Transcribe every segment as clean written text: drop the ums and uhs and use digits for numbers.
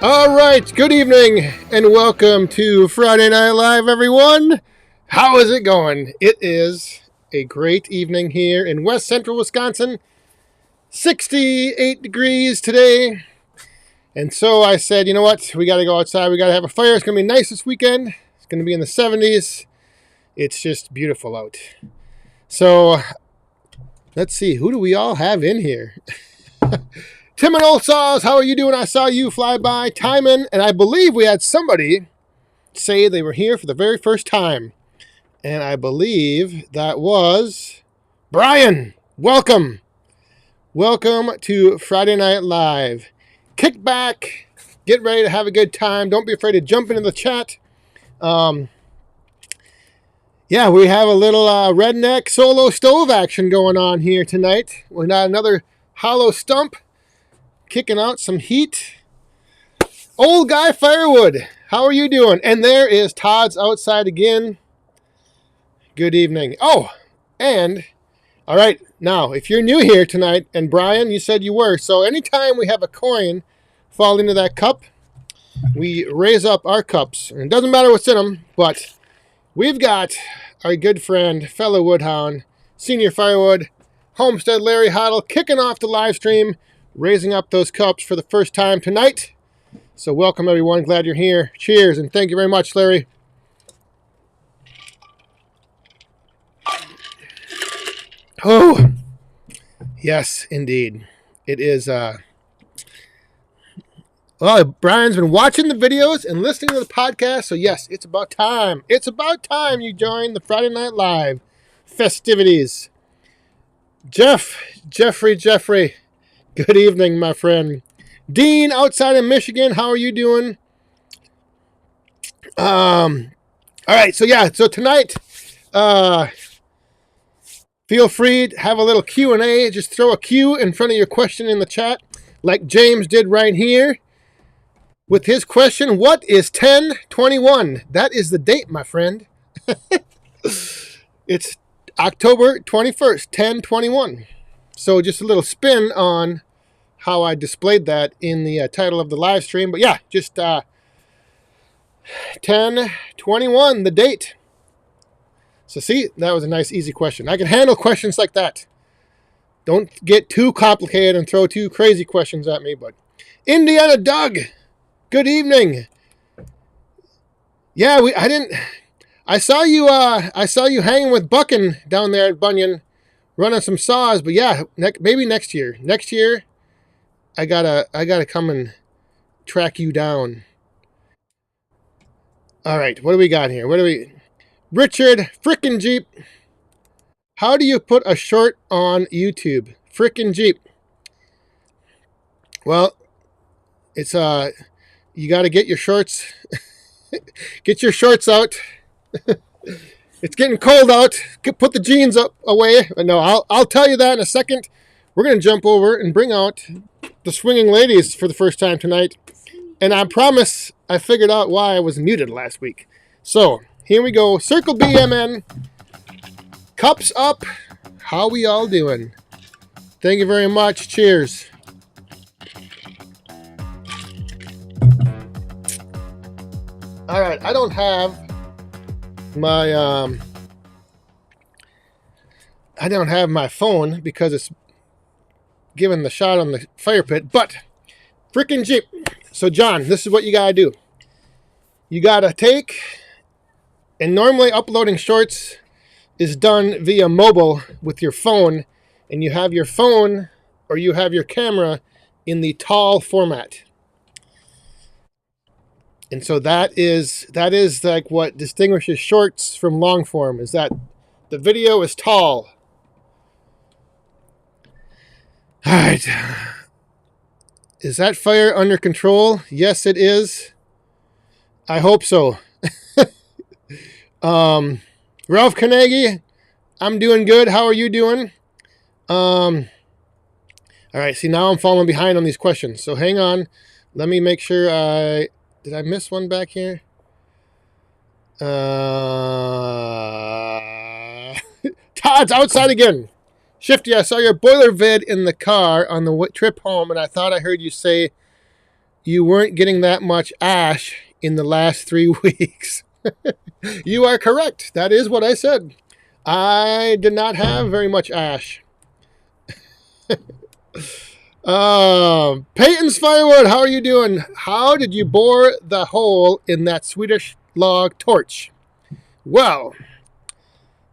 All right, good evening and welcome to Friday Night Live, everyone. How is it going? It is a great evening here in West Central Wisconsin. 68 degrees today. And so I said, you know what? We got to go outside. We got to have a fire. It's going to be nice this weekend. It's going to be in the 70s. It's just beautiful out. So let's see. Who do we all have in here? Tim and Old Saws, how are you doing? I saw you fly by. Timon, and I believe we had somebody say they were here for the very first time. And I believe that was Brian. Welcome. Welcome to Friday Night Live. Kick back. Get ready to have a good time. Don't be afraid to jump into the chat. Yeah, we have a little redneck solo stove action going on here tonight. We got another hollow stump kicking out some heat. Old guy Firewood, how are you doing? And there is Todd's outside again. Good evening. Oh, and all right, now if you're new here tonight, and Brian, you said you were, so anytime we have a coin fall into that cup, we raise up our cups. And it doesn't matter what's in them, but we've got our good friend, fellow Woodhound, Senior Firewood, Homestead Larry Hoddle, kicking off the live stream, raising up those cups for the first time tonight. So welcome, everyone. Glad you're here. Cheers, and thank you very much, Larry. Oh, yes, indeed. It is, well, Brian's been watching the videos and listening to the podcast, so yes, it's about time. It's about time you join the Friday Night Live festivities. Jeffrey, good evening, my friend. Dean, outside of Michigan, how are you doing? All right, so yeah, so tonight, feel free to have a little Q&A. Just throw a Q in front of your question in the chat, like James did right here with his question. What is 1021? That is the date, my friend. It's October 21st, 1021. So just a little spin on how I displayed that in the title of the live stream. But yeah, just 1021, the date. So see, that was a nice, easy question. I can handle questions like that. Don't get too complicated and throw too crazy questions at me. But Indiana Doug, good evening. Yeah, I saw you hanging with Buckin down there at Bunyan, running some saws. But yeah, maybe next year. Next year, I gotta come and track you down. All right, what do we got here? Richard, frickin' Jeep. How do you put a short on YouTube? Frickin' Jeep. Well, it's you got to get your shorts. Get your shorts out. It's getting cold out. Put the jeans away. No, I'll tell you that in a second. We're gonna jump over and bring out the swinging ladies for the first time tonight, and I promise I figured out why I was muted last week. So here we go. Circle BMN. Cups up. How we all doing? Thank you very much. Cheers. All right, I don't have my phone because it's giving the shot on the fire pit, but frickin' Jeep. So John, this is what you gotta do. You gotta take, and normally uploading shorts is done via mobile with your phone, and you have your phone or you have your camera in the tall format. And so that is like what distinguishes shorts from long form, is that the video is tall. All right. Is that fire under control? Yes, it is. I hope so. Ralph Carnegie, I'm doing good. How are you doing? All right. See, now I'm falling behind on these questions. So hang on. Let me make sure did I miss one back here? Todd's outside again. Shifty, I saw your boiler vid in the car on the trip home, and I thought I heard you say you weren't getting that much ash in the last 3 weeks. You are correct. That is what I said. I did not have very much ash. Peyton's Firewood, how are you doing? How did you bore the hole in that Swedish log torch? Well,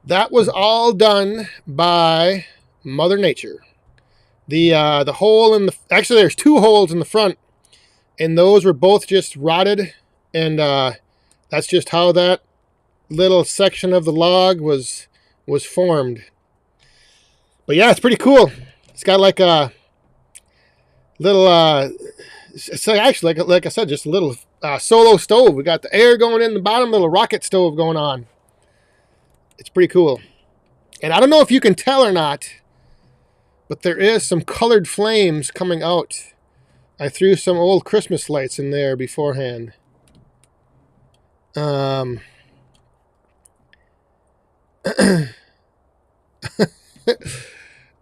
that was all done by Mother Nature. The hole in the... Actually, there's two holes in the front, and those were both just rotted, and that's just how that little section of the log was formed. But yeah, it's pretty cool. It's got like a little, it's actually, like I said, just a little solo stove. We got the air going in the bottom, little rocket stove going on. It's pretty cool. And I don't know if you can tell or not, but there is some colored flames coming out. I threw some old Christmas lights in there beforehand.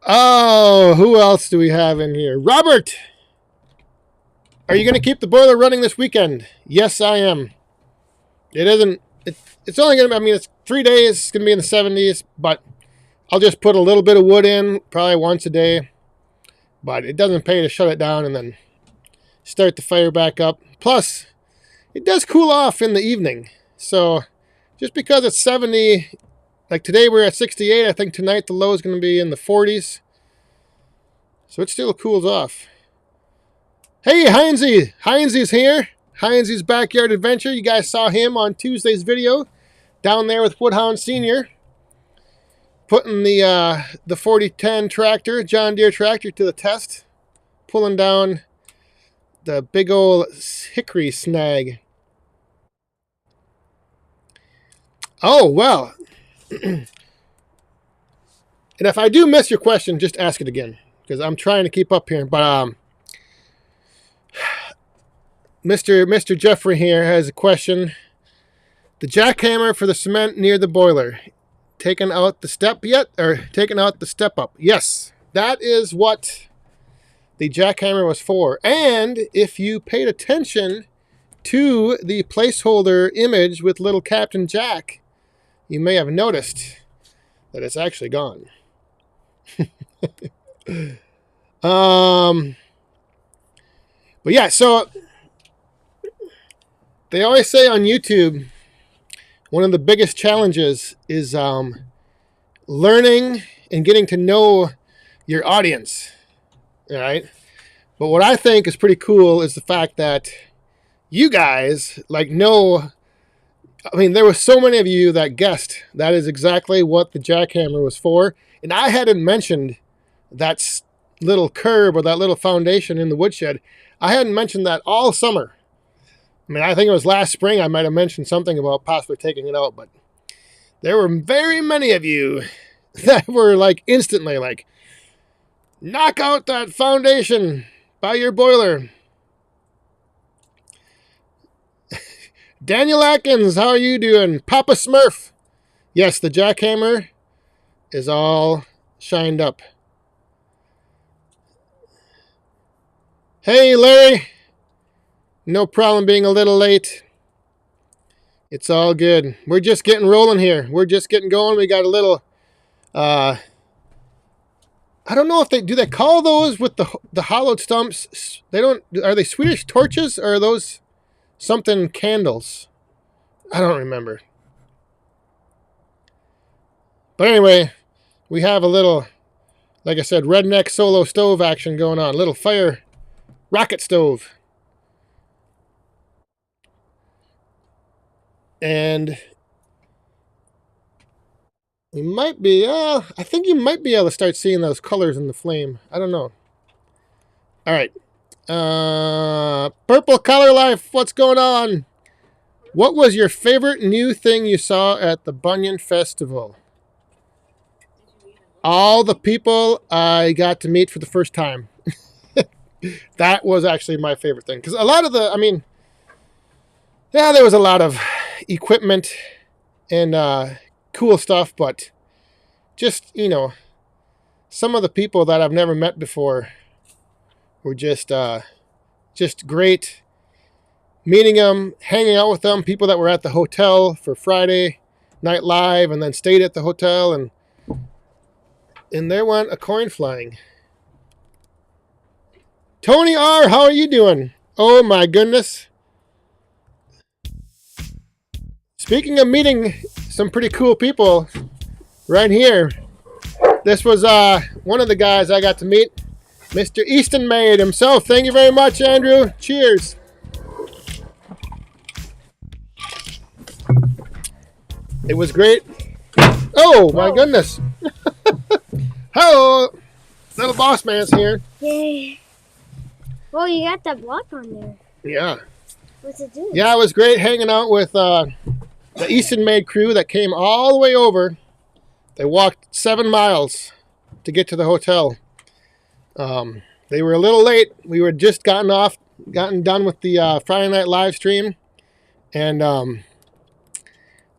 Oh, who else do we have in here? Robert! Are you going to keep the boiler running this weekend? Yes, I am. It isn't... It's only going to... I mean, it's 3 days. It's going to be in the 70s, but I'll just put a little bit of wood in, probably once a day. But it doesn't pay to shut it down and then start the fire back up. Plus, it does cool off in the evening. So, just because it's 70... Like today we're at 68. I think tonight the low is going to be in the 40s. So it still cools off. Hey, Heinzie! Heinzie's here. Heinzie's Backyard Adventure. You guys saw him on Tuesday's video. Down there with Woodhound Sr. Putting the 4010 tractor, John Deere tractor, to the test. Pulling down the big old hickory snag. Oh, well... And if I do miss your question, just ask it again, because I'm trying to keep up here. But Mr. Jeffrey here has a question. The jackhammer for the cement near the boiler, taken out the step yet, or taken out the step up? Yes, that is what the jackhammer was for. And if you paid attention to the placeholder image with little Captain Jack, you may have noticed that it's actually gone. But yeah, so they always say on YouTube, one of the biggest challenges is learning and getting to know your audience. All right. But what I think is pretty cool is the fact that you guys know. I mean, there were so many of you that guessed that is exactly what the jackhammer was for. And I hadn't mentioned that little curb or that little foundation in the woodshed. I hadn't mentioned that all summer. I mean, I think it was last spring I might have mentioned something about possibly taking it out. But there were very many of you that were instantly knock out that foundation by your boiler. Daniel Atkins, how are you doing? Papa Smurf. Yes, the jackhammer is all shined up. Hey, Larry. No problem being a little late. It's all good. We're just getting rolling here. We're just getting going. We got a little... I don't know if they call those with the hollowed stumps. They don't... Are they Swedish torches or are those... something candles? I don't remember. But anyway, we have a little, like I said, redneck solo stove action going on. Little fire rocket stove. And you might be, I think you might be able to start seeing those colors in the flame. I don't know. All right. Purple Color Life, what's going on? What was your favorite new thing you saw at the Bunyan Festival? All the people I got to meet for the first time. That was actually my favorite thing. Because a lot of there was a lot of equipment and cool stuff, but just, some of the people that I've never met before were just great. Meeting them, hanging out with them, people that were at the hotel for Friday Night Live and then stayed at the hotel, and there went a coin flying. Tony R., how are you doing? Oh my goodness. Speaking of meeting some pretty cool people right here, this was one of the guys I got to meet, Mr. Easton Maid himself. Thank you very much, Andrew. Cheers. It was great. Oh my goodness. Hello. Little boss man's here. Yay. Well, you got that block on there. Yeah. What's it doing? Yeah, it was great hanging out with the Easton Maid crew that came all the way over. They walked 7 miles to get to the hotel. They were a little late. We were just gotten done with the Friday night live stream, and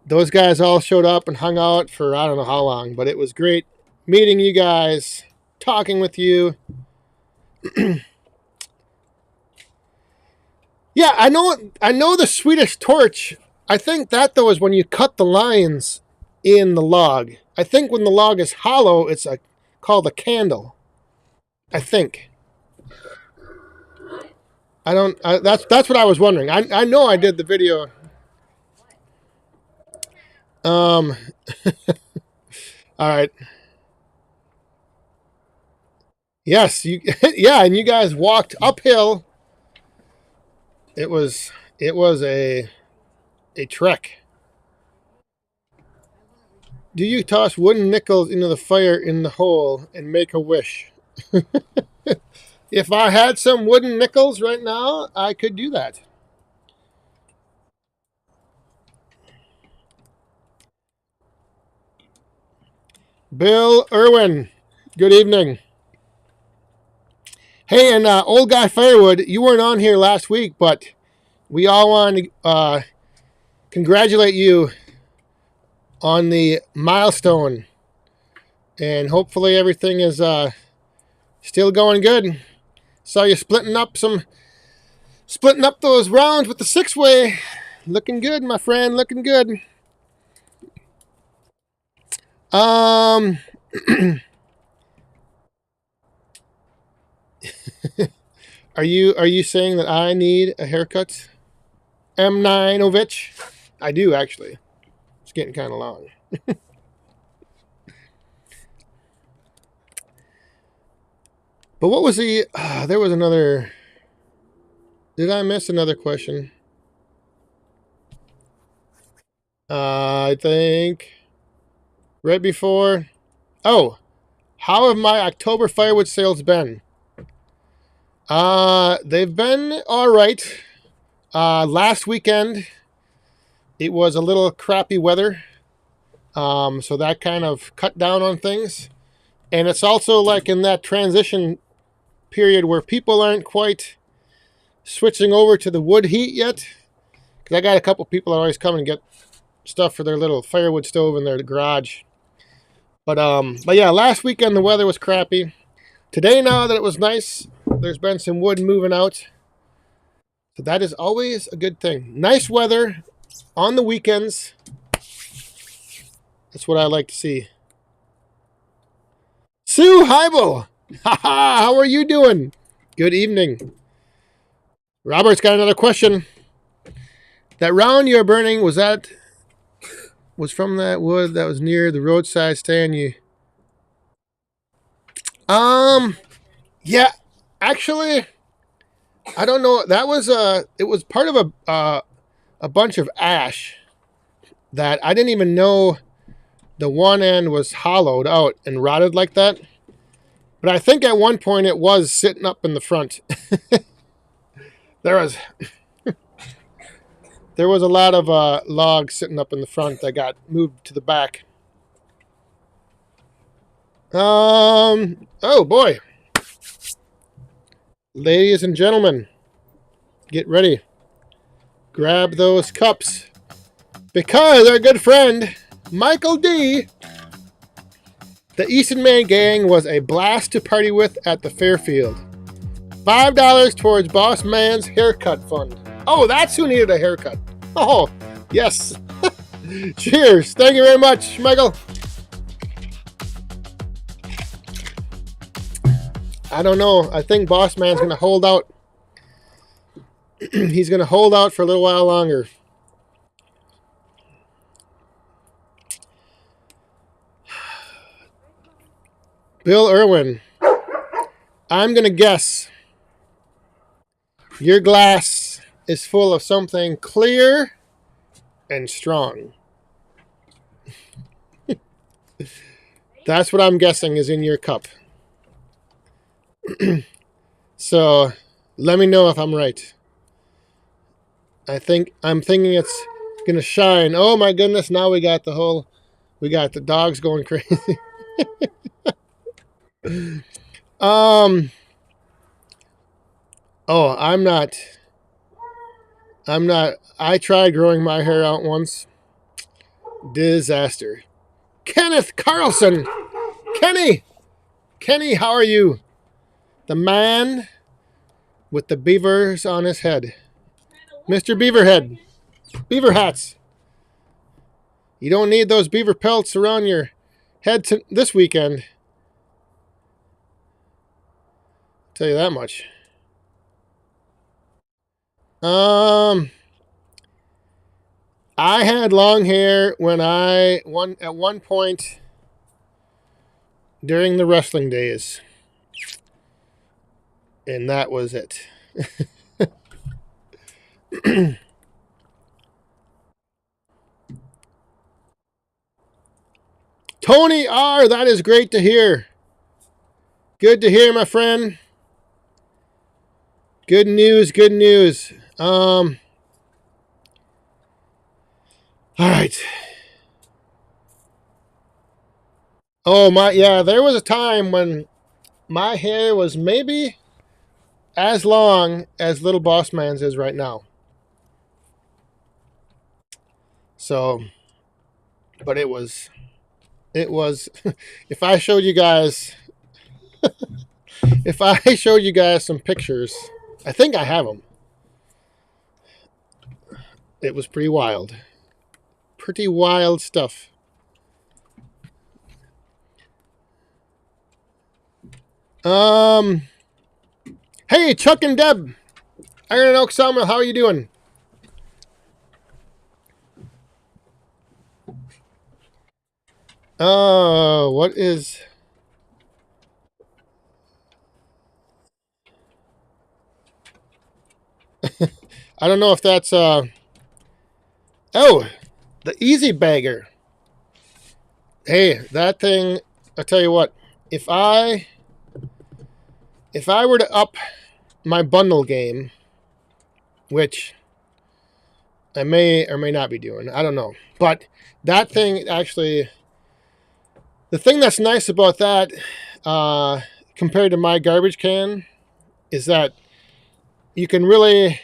those guys all showed up and hung out for I don't know how long, but it was great meeting you guys, talking with you. Yeah, I know the Swedish torch. I think that though is when you cut the lines in the log. I think when the log is hollow, it's called a candle. I think. That's what I was wondering. I know I did the video. All right. Yes, yeah, and you guys walked uphill. It was a trek. Do you toss wooden nickels into the fire in the hole and make a wish? If I had some wooden nickels right now, I could do that. Bill Irwin, good evening. Hey, and old guy Firewood, you weren't on here last week, but we all want to congratulate you on the milestone, and hopefully everything is still going good. Saw you splitting up those rounds with the 6-way. Looking good, my friend. Looking good. Are you saying that I need a haircut? M9ovich? I do, actually. It's getting kind of long. But what was the... there was another... Did I miss another question? I think... Right before... Oh! How have my October firewood sales been? They've been alright. Last weekend, it was a little crappy weather. So that kind of cut down on things. And it's also like in that transition period where people aren't quite switching over to the wood heat yet. Because I got a couple people that always come and get stuff for their little firewood stove in their garage. But yeah, last weekend the weather was crappy. Today, now that it was nice, there's been some wood moving out. So that is always a good thing. Nice weather on the weekends. That's what I like to see. Sue Heibel! Haha, how are you doing? Good evening. Robert's got another question. That round you're burning, was from that wood that was near the roadside stand yeah, actually, I don't know. That was it was part of a bunch of ash that I didn't even know the one end was hollowed out and rotted like that. But I think at one point it was sitting up in the front. There was a lot of logs sitting up in the front that got moved to the back. Oh boy. Ladies and gentlemen, get ready. Grab those cups. Because our good friend, Michael D., the Easton Maid Gang was a blast to party with at the Fairfield. $5 towards Boss Man's haircut fund. Oh, that's who needed a haircut. Oh, yes. Cheers. Thank you very much, Michael. I don't know. I think Boss Man's going to hold out. He's going to hold out for a little while longer. Bill Irwin, I'm going to guess your glass is full of something clear and strong. That's what I'm guessing is in your cup. So let me know if I'm right. I'm thinking it's going to shine. Oh my goodness, now we got the dogs going crazy. Oh, I'm not. I tried growing my hair out once. Disaster. Kenneth Carlson. Kenny, how are you? The man with the beavers on his head. Mr. Beaverhead. Beaver hats. You don't need those beaver pelts around your head this weekend. I'll tell you that much. I had long hair at one point during the wrestling days. And that was it. Tony R., that is great to hear. Good to hear, my friend. Good news. All right. Oh there was a time when my hair was maybe as long as Little Boss Man's is right now. So, but it was if I showed you guys some pictures, I think I have them. It was pretty wild. Pretty wild stuff. Hey, Chuck and Deb. Iron Oak Sawmill, how are you doing? What is... I don't know if that's, Oh, the Easy Bagger. Hey, that thing, I'll tell you what, if I were to up my bundle game, which I may or may not be doing, I don't know. But that thing actually, the thing that's nice about that, compared to my garbage can, is that you can really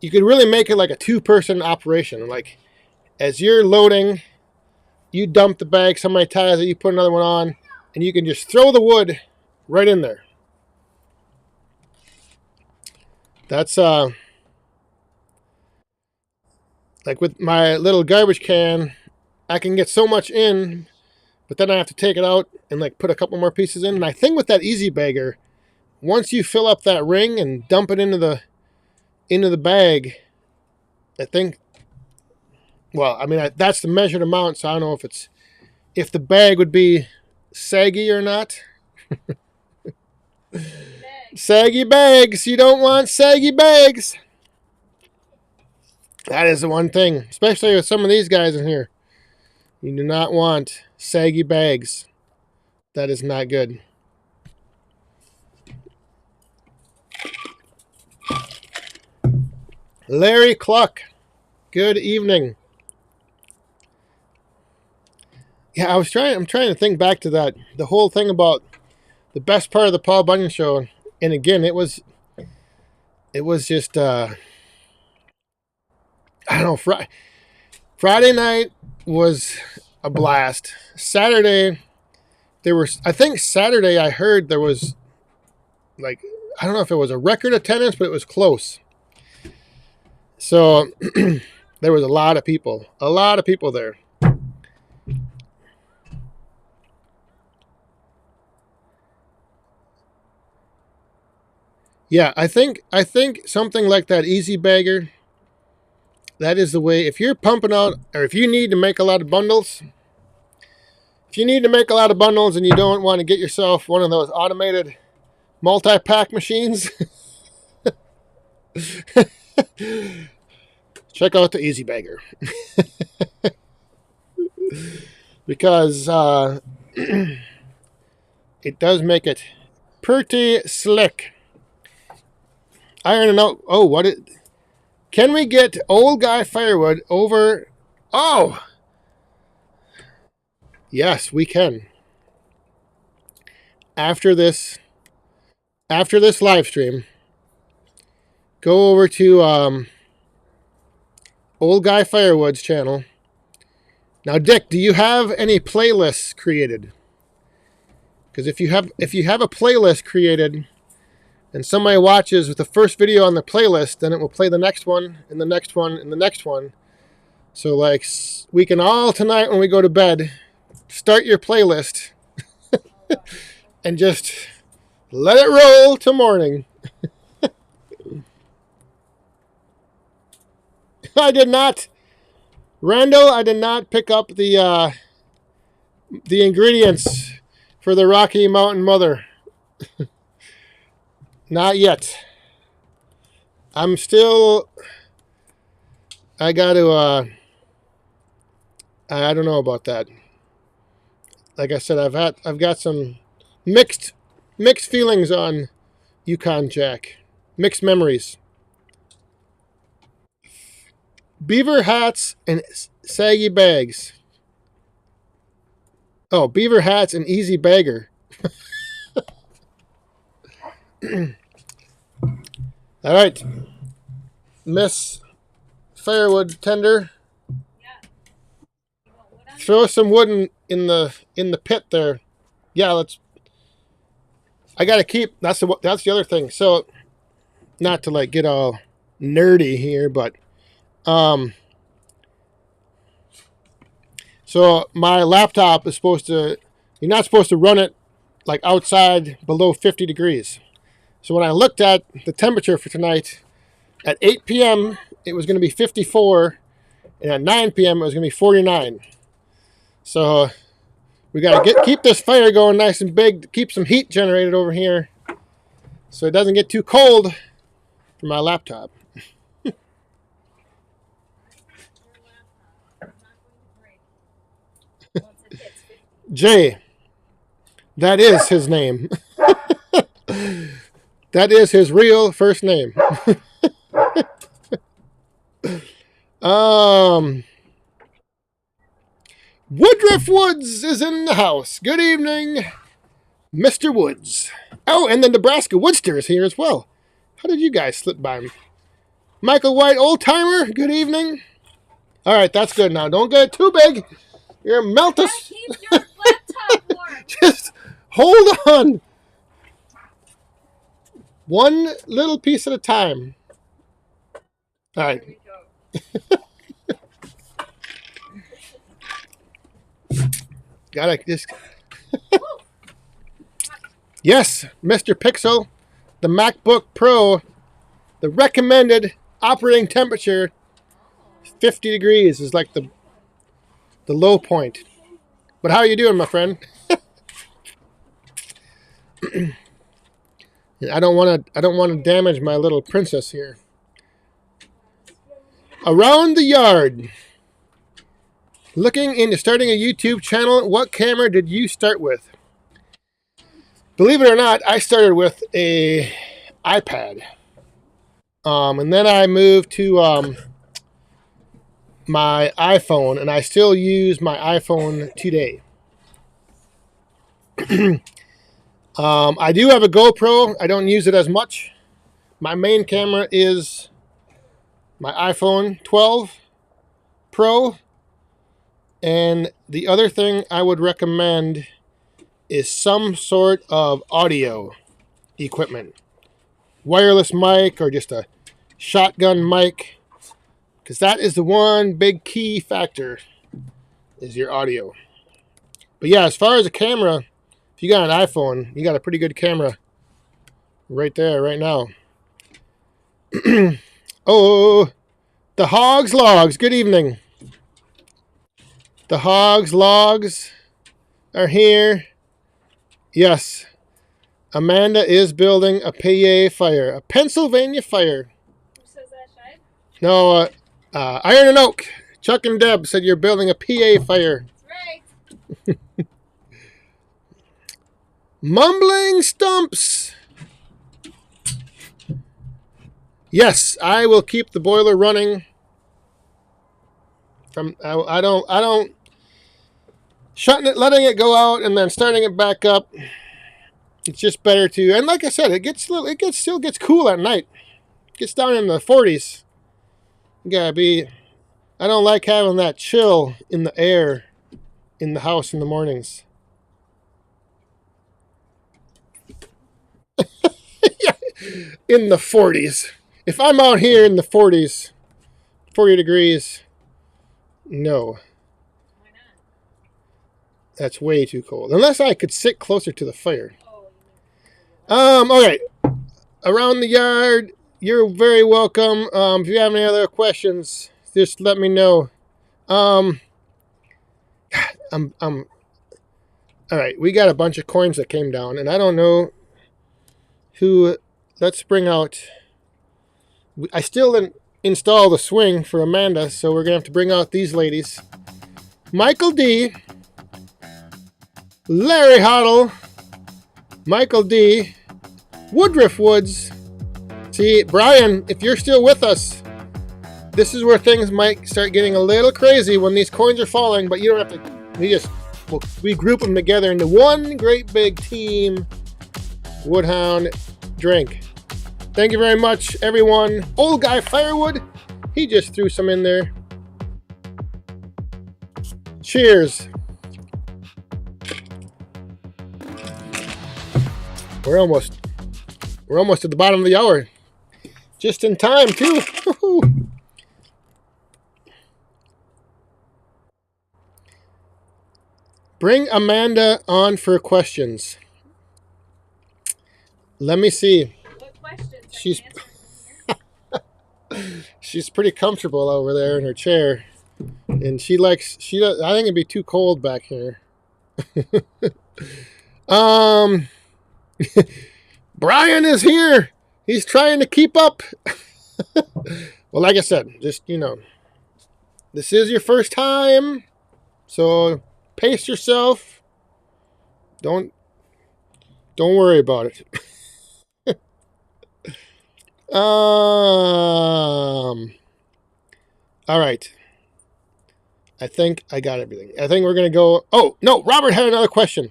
make it like a two-person operation. Like, as you're loading, you dump the bag, somebody ties it, you put another one on, and you can just throw the wood right in there. That's like with my little garbage can, I can get so much in, but then I have to take it out and like put a couple more pieces in. And I think with that Easy Bagger, once you fill up that ring and dump it into the bag, I think, well, I mean, that's the measured amount, so I don't know if the bag would be saggy or not. Saggy bags. You don't want saggy bags. That is the one thing, especially with some of these guys in here. You do not want saggy bags. That is not good. Larry Cluck, good evening. Yeah, I'm trying to think back to that, the whole thing about the best part of the Paul Bunyan show. And again, it was just, I don't know, Friday night was a blast. Saturday, Saturday I heard there was, like, I don't know if it was a record attendance, but it was close. So, there was a lot of people there. Yeah, I think something like that easy bagger, that is the way. If you're pumping out, or if you need to make a lot of bundles, and you don't want to get yourself one of those automated multi-pack machines, check out the easy bagger. Because it does make it pretty slick. Iron and out. Oh, what it? Can we get old guy Firewood over? Oh, yes, we can. After this live stream, go over to old guy Firewood's channel. Now, Dick, do you have any playlists created? Because if you have a playlist created, and somebody watches with the first video on the playlist, then it will play the next one, and the next one, and the next one. So, like, we can all tonight when we go to bed, start your playlist, and just let it roll till morning. I did not, Randall, I did not pick up the ingredients for the Rocky Mountain Mother. Not yet. I'm still, I got to, I don't know about that. Like I said, I've got some mixed feelings on Yukon Jack. Mixed memories. Beaver hats and saggy bags. Oh, beaver hats and easy bagger. All right, Miss Firewood Tender. Throw some wood in the pit there. Yeah, let's. I gotta keep. That's the other thing. So, not to like get all nerdy here, but so my laptop is supposed to. You're not supposed to run it like outside below 50 degrees. So when I looked at the temperature for tonight, at 8 p.m. it was going to be 54, and at 9 p.m. it was going to be 49. So we got to keep this fire going nice and big to keep some heat generated over here so it doesn't get too cold for my laptop. Jay, that is his name. That is his real first name. Woodruff Woods is in the house. Good evening, Mr. Woods. Oh, and the Nebraska Woodster is here as well. How did you guys slip by me? Michael White, old timer. Good evening. All right, that's good now. Don't get it too big. You're melt us. Keep your laptop warm. Just hold on. One little piece at a time. All right. Gotta just. Yes, Mr. Pixel, the MacBook Pro, the recommended operating temperature, 50 degrees is like the low point. But how are you doing, my friend? I don't want to damage my little princess here. Around the yard. Looking into starting a YouTube channel. What camera did you start with? Believe it or not, I started with a iPad. And then I moved to my iPhone, and I still use my iPhone today. I do have a GoPro. I don't use it as much. My main camera is my iPhone 12 Pro. And the other thing I would recommend is some sort of audio equipment. Wireless mic or just a shotgun mic. Because that is the one big key factor is your audio. But yeah, as far as a camera, if you got an iPhone, you got a pretty good camera right there, right now. Oh, the Hogs Logs. Good evening. The Hogs Logs are here. Yes. Amanda is building a PA fire. A Pennsylvania fire. Who says that, Shide? No, Iron and Oak. Chuck and Deb said you're building a PA fire. That's right. Mumbling Stumps. Yes, I will keep the boiler running. I don't shutting it, letting it go out, and then starting it back up. It's just better to. And like I said, still gets cool at night. It gets down in the 40s. You gotta be. I don't like having that chill in the air in the house in the mornings. In the 40s. If I'm out here in the 40s, 40 degrees, no. Why not? That's way too cold. Unless I could sit closer to the fire. Oh, All right. Around the yard, you're very welcome. If you have any other questions, just let me know. All right. We got a bunch of coins that came down, and I don't know who. Let's bring out. I still didn't install the swing for Amanda, so we're gonna have to bring out these ladies. Michael D. Larry Hoddle. Michael D. Woodruff Woods. See, Brian, if you're still with us, this is where things might start getting a little crazy when these coins are falling, but you don't have to. We group them together into one great big team Woodhound drink. Thank you very much, everyone. Old guy Firewood, he just threw some in there. Cheers. We're almost at the bottom of the hour. Just in time, too. Bring Amanda on for questions. Let me see. what questions? She's pretty comfortable over there in her chair, and I think it'd be too cold back here. Brian is here. He's trying to keep up. Well, like I said, just this is your first time, so pace yourself. Don't worry about it. All right. I think I got everything. I think we're going to go. Oh, no. Robert had another question.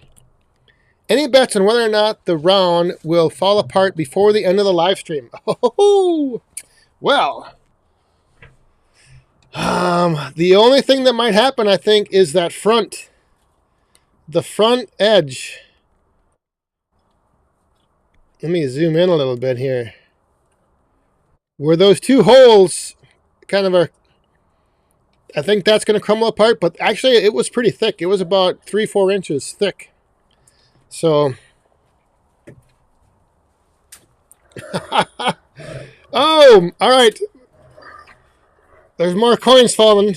Any bets on whether or not the round will fall apart before the end of the live stream? Oh, well. The only thing that might happen, I think, is that the front edge. Let me zoom in a little bit here. Where those two holes kind of are, I think that's going to crumble apart, but actually it was pretty thick. It was about 3-4 inches thick. So, oh, all right. There's more coins falling.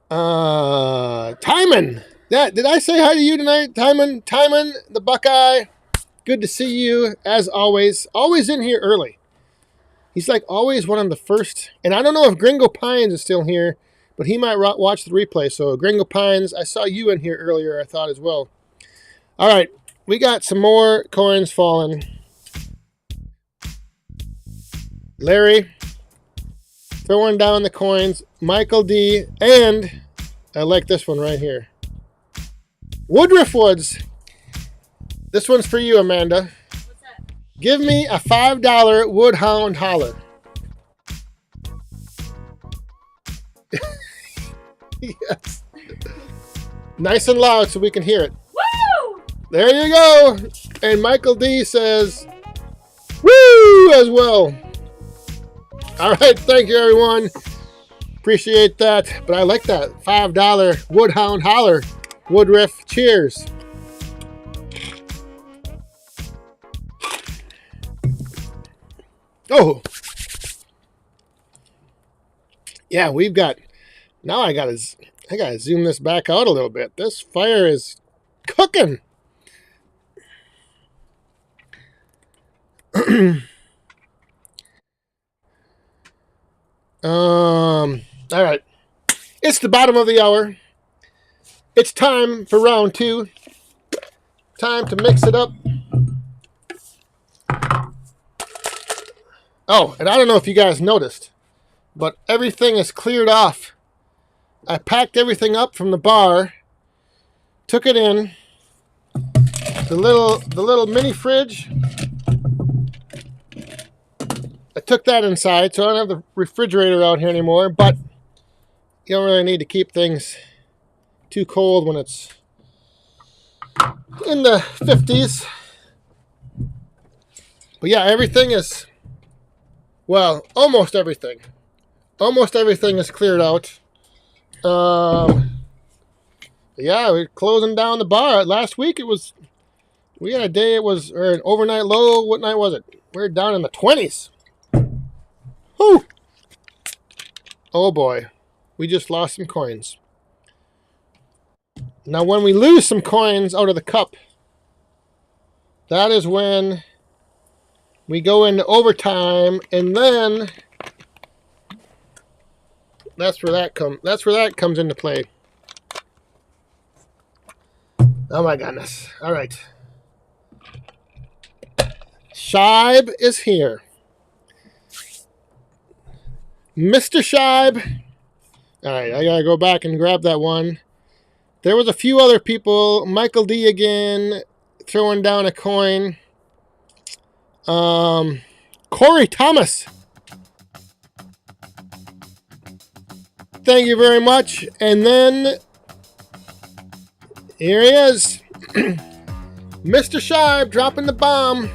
Timon. Yeah, did I say hi to you tonight, Timon? Timon, the Buckeye. Good to see you, as always. Always in here early. He's like always one of the first. And I don't know if Gringo Pines is still here, but he might watch the replay. So, Gringo Pines, I saw you in here earlier, I thought, as well. All right. We got some more coins falling. Larry, throwing down the coins. Michael D. And I like this one right here. Woodruff Woods. This one's for you, Amanda. What's that? Give me a $5 Woodhound holler. Yes. Nice and loud so we can hear it. Woo! There you go. And Michael D says, woo, as well. All right. Thank you, everyone. Appreciate that. But I like that. $5 Woodhound holler. Woodruff. Cheers. Oh, yeah, we've got. Now I gotta zoom this back out a little bit. This fire is cooking. All right. It's the bottom of the hour. It's time for round 2. Time to mix it up. Oh, and I don't know if you guys noticed, but everything is cleared off. I packed everything up from the bar, took it in. The little mini fridge, I took that inside, so I don't have the refrigerator out here anymore, but you don't really need to keep things too cold when it's in the 50s. But yeah, everything is, well, almost everything. Almost everything is cleared out. Yeah, we're closing down the bar. Last week we had a day or an overnight low. What night was it? We were down in the 20s. Whew. Oh boy, we just lost some coins. Now when we lose some coins out of the cup, that is when we go into overtime, and then that's where that comes into play. Oh my goodness. All right. Shibe is here. Mr. Shibe. All right, I gotta go back and grab that one. There was a few other people. Michael D again, throwing down a coin. Corey Thomas. Thank you very much. And then here he is. Mr. Shibe dropping the bomb.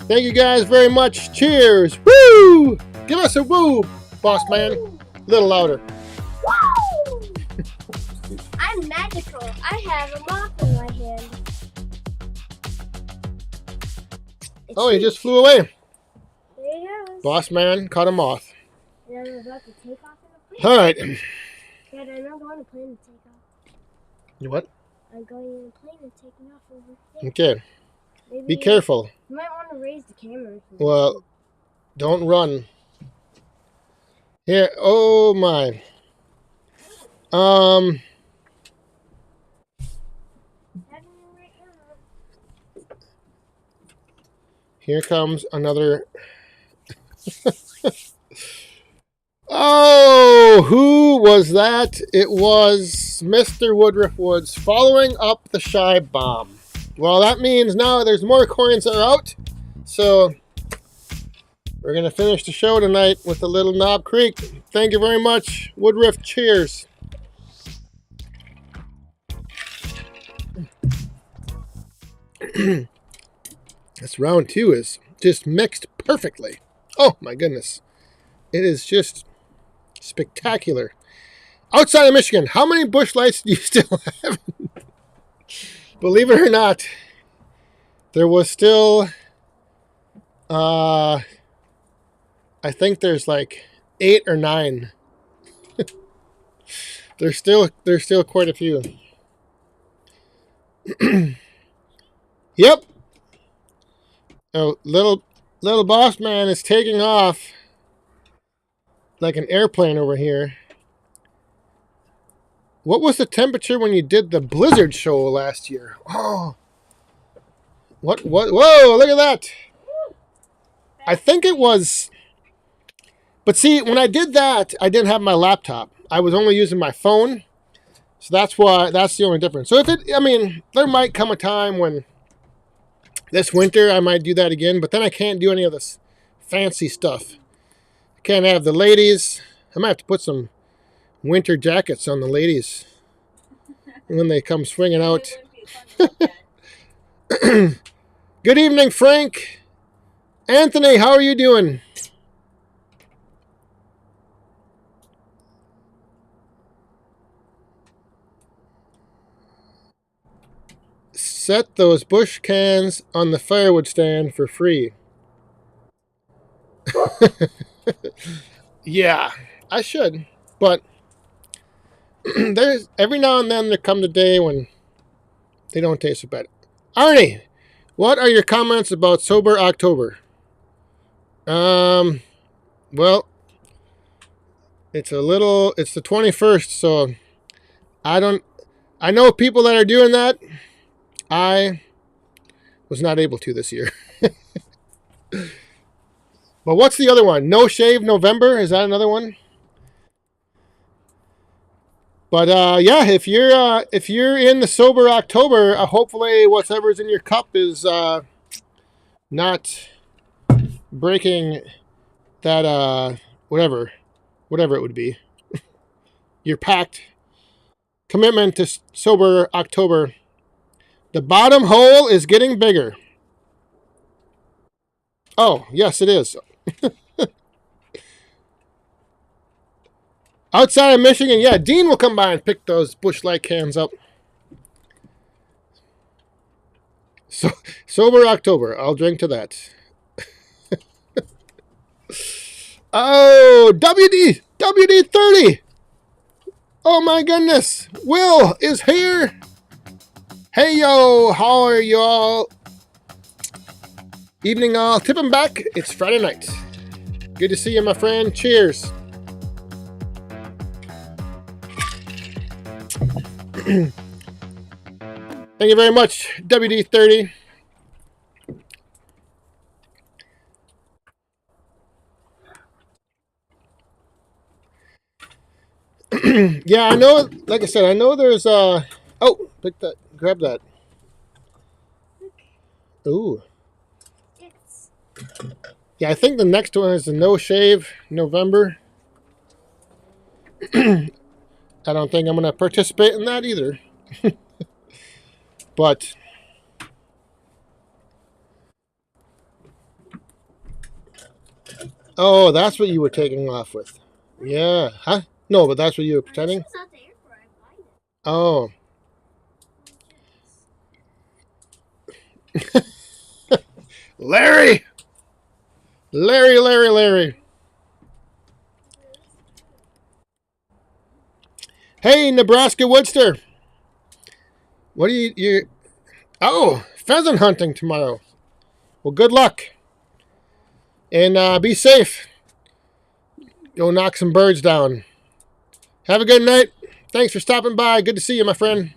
Thank you guys very much. Cheers. Woo! Give us a woo, boss man. A little louder. Woo! I'm magical. I have a mop in my hand. Oh, he just flew away. There he goes. Boss man caught a moth. And I'm about to take off in a plane. All right. Dad, I'm not going to plane to take off. You what? I'm going in a plane and taking off over there. Okay. Maybe Be careful. You might want to raise the camera. Well, don't run. Here. Oh my. Here comes another. Oh, who was that? It was Mr. Woodruff Woods following up the Shibe bomb. Well, that means now there's more coins that are out. So we're going to finish the show tonight with a little Knob Creek. Thank you very much, Woodruff. Cheers. This round 2 is just mixed perfectly. Oh my goodness. It is just spectacular. Outside of Michigan, how many bush lights do you still have? Believe it or not, there was still, I think there's like 8 or 9. There's still quite a few. Yep. Oh, little boss man is taking off like an airplane over here. What was the temperature when you did the blizzard show last year? Oh. What? Whoa, look at that. I think it was. But see, when I did that, I didn't have my laptop. I was only using my phone. So that's the only difference. So there might come a time when this winter I might do that again, but then I can't do any of this fancy stuff. I can't have the ladies. I might have to put some winter jackets on the ladies when they come swinging out. Good evening, Frank. Anthony, how are you doing? Set those bush cans on the firewood stand for free. Yeah, I should. But there's every now and then there comes a day when they don't taste so bad. Arnie, what are your comments about Sober October? Well, it's the 21st, so I know people that are doing that. I was not able to this year. But what's the other one? No Shave November? Is that another one? But yeah, if you're in the Sober October, hopefully whatever's in your cup is not breaking that whatever it would be. Your pact commitment to Sober October. The bottom hole is getting bigger. Oh, yes, it is. Outside of Michigan, yeah, Dean will come by and pick those Busch Light cans up. So, Sober October, I'll drink to that. Oh, WD-30. Oh my goodness, Will is here. Hey yo, how are y'all? Evening all, tipping back. It's Friday night. Good to see you, my friend. Cheers. Thank you very much, WD-30. Yeah, I know, like I said, I know there's oh, grab that. Ooh. Yes. Yeah, I think the next one is the No Shave November. I don't think I'm going to participate in that either. But oh, that's what you were taking off with. Yeah, huh? No, but that's what you were pretending. It's not there for I find it. Oh. Larry! Hey, Nebraska Woodster. What are you... Oh, pheasant hunting tomorrow. Well, good luck. And be safe. Go knock some birds down. Have a good night. Thanks for stopping by. Good to see you, my friend.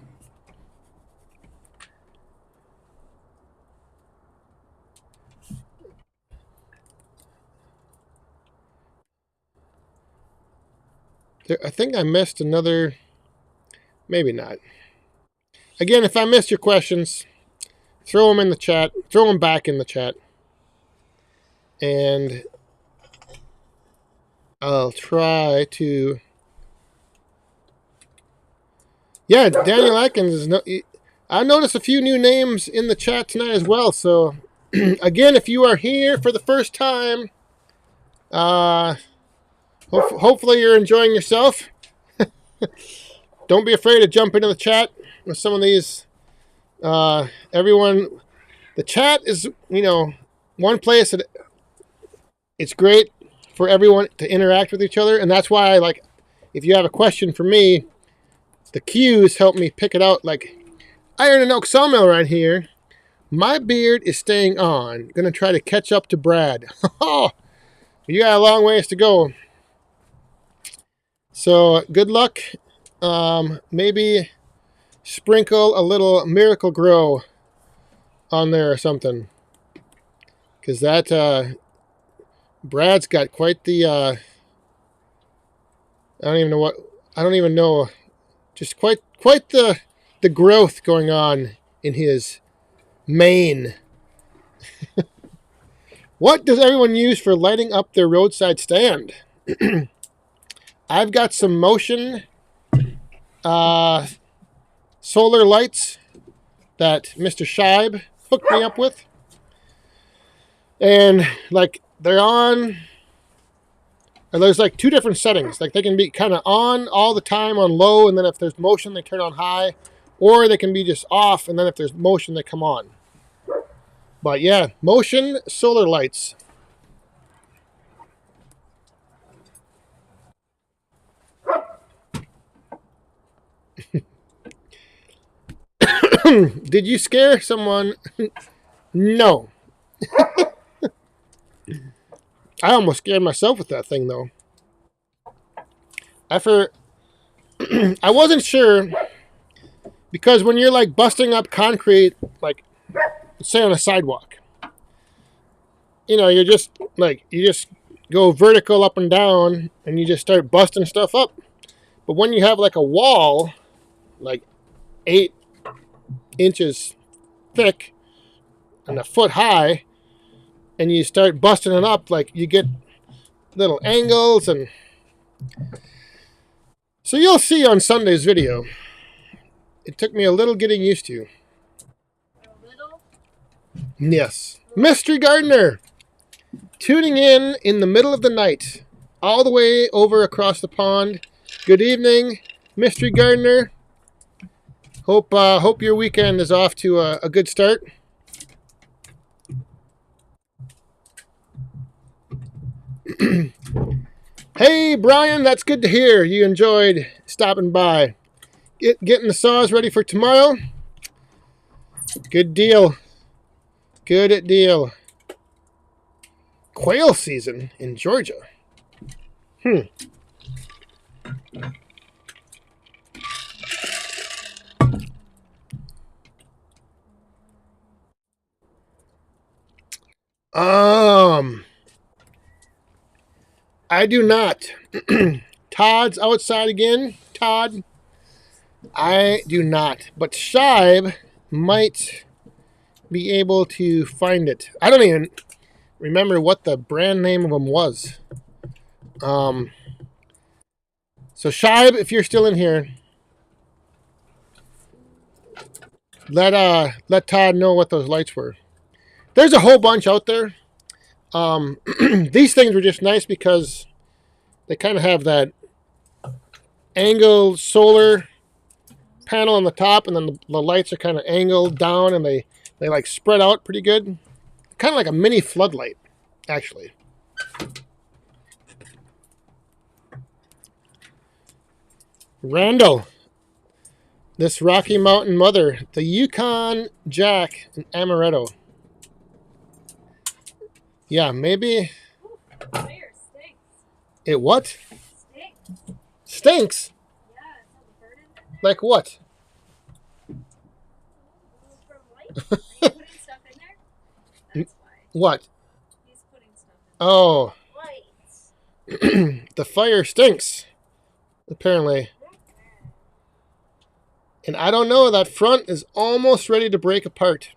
I think I missed another... Maybe not. Again, if I missed your questions, throw them in the chat. Throw them back in the chat. And I'll try to... Yeah, Daniel Atkins is... I noticed a few new names in the chat tonight as well. So, again, if you are here for the first time, hopefully you're enjoying yourself. Don't be afraid to jump into the chat with some of these. Everyone, the chat is, one place that it's great for everyone to interact with each other. And that's why I like, if you have a question for me, the cues help me pick it out. Like, Iron and Oak Sawmill right here. My beard is staying on. Gonna try to catch up to Brad. You got a long ways to go. So, good luck. Maybe sprinkle a little Miracle Grow on there or something. Because that, Brad's got quite the, I don't even know, just quite the growth going on in his mane. What does everyone use for lighting up their roadside stand? I've got some Motion solar lights that Mr. Scheib hooked me up with. And like they're on, and there's like two different settings. Like they can be kind of on all the time on low, and then if there's motion they turn on high, or they can be just off, and then if there's motion they come on. But yeah, Motion solar lights. Did you scare someone? No. I almost scared myself with that thing, though. I wasn't sure, because when you're like busting up concrete, like say on a sidewalk, you're just you just go vertical up and down and you just start busting stuff up. But when you have like a wall, like 8 inches thick and a foot high, and you start busting it up, like you get little angles, and so you'll see on Sunday's video. It took me a little getting used to. A little. Yes. Mystery Gardener tuning in the middle of the night, all the way over across the pond. Good evening, Mystery Gardener. Hope your weekend is off to a good start. Hey, Brian, that's good to hear. You enjoyed stopping by. Getting the saws ready for tomorrow. Good deal. Good deal. Quail season in Georgia. I do not. Todd's outside again. Todd. I do not. But Shibe might be able to find it. I don't even remember what the brand name of them was. So Shibe, if you're still in here, let Todd know what those lights were. There's a whole bunch out there. These things were just nice because they kind of have that angled solar panel on the top, and then the lights are kind of angled down, and they like spread out pretty good. Kind of like a mini floodlight, actually. Randall, this Rocky Mountain Mother, the Yukon Jack and Amaretto. Yeah, maybe. Fire stinks. It what? Stinks. Stinks? Yeah, it's all the burn in there. Like what? From light. Are you putting stuff in there? That's why. What? He's putting stuff in there. Oh, Lights. the fire stinks, apparently. And I don't know, that front is almost ready to break apart.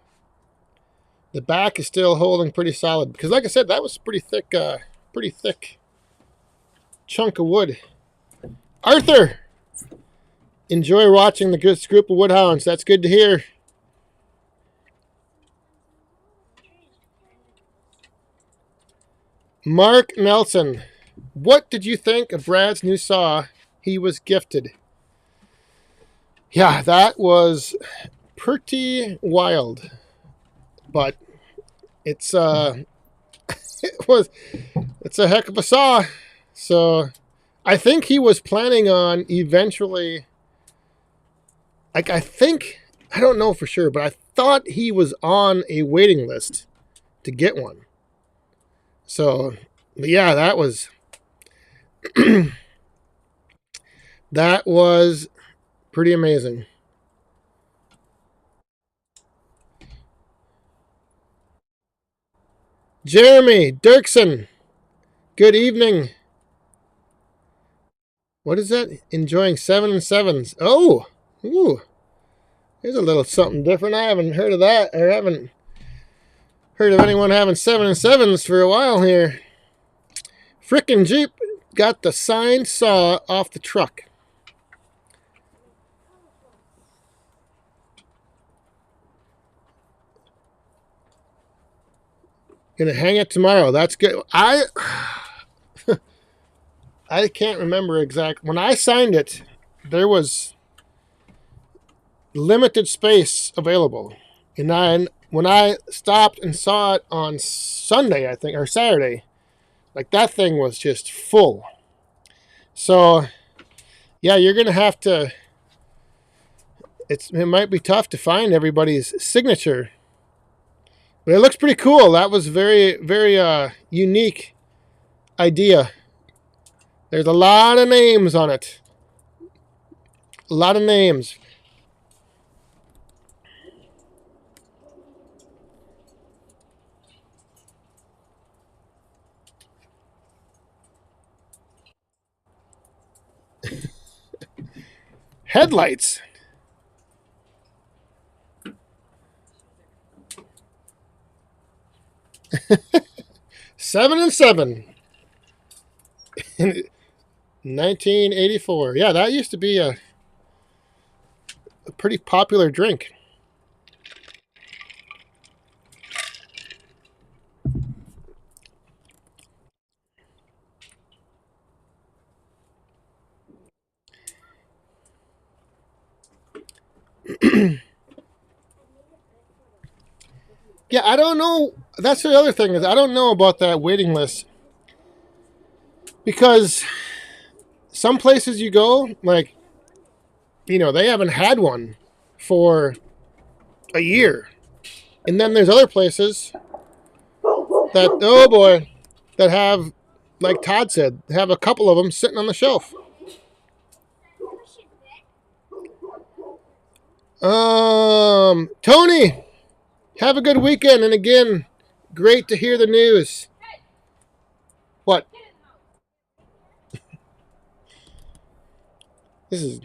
The back is still holding pretty solid. Because like I said, that was pretty thick chunk of wood. Arthur! Enjoy watching the good group of woodhounds. That's good to hear. Mark Nelson. What did you think of Brad's new saw he was gifted? Yeah, that was pretty wild. But it's it's a heck of a saw. So I think he was planning on eventually, I don't know for sure, but I thought he was on a waiting list to get one. So yeah, that was that was pretty amazing. Jeremy Dirksen, good evening. What is that? Enjoying 7 and 7s. Oh, ooh, there's a little something different. I haven't heard of that, or haven't heard of anyone having 7 and 7s for a while here. Frickin' Jeep got the signed saw off the truck. Gonna hang it tomorrow. That's good. I can't remember exactly. When I signed it, there was limited space available. And when I stopped and saw it on Sunday, I think, or Saturday, like that thing was just full. So, yeah, you're gonna have to it might be tough to find everybody's signature. But it looks pretty cool. That was very, very unique idea. There's a lot of names on it. A lot of names. Headlights. Seven and seven. 1984. Yeah, that used to be a pretty popular drink. Yeah, I don't know. That's the other thing is I don't know about that waiting list. Because some places you go, like, they haven't had one for a year. And then there's other places that, oh boy, that have, like Todd said, have a couple of them sitting on the shelf. Tony, have a good weekend. And again, great to hear the news. What? This is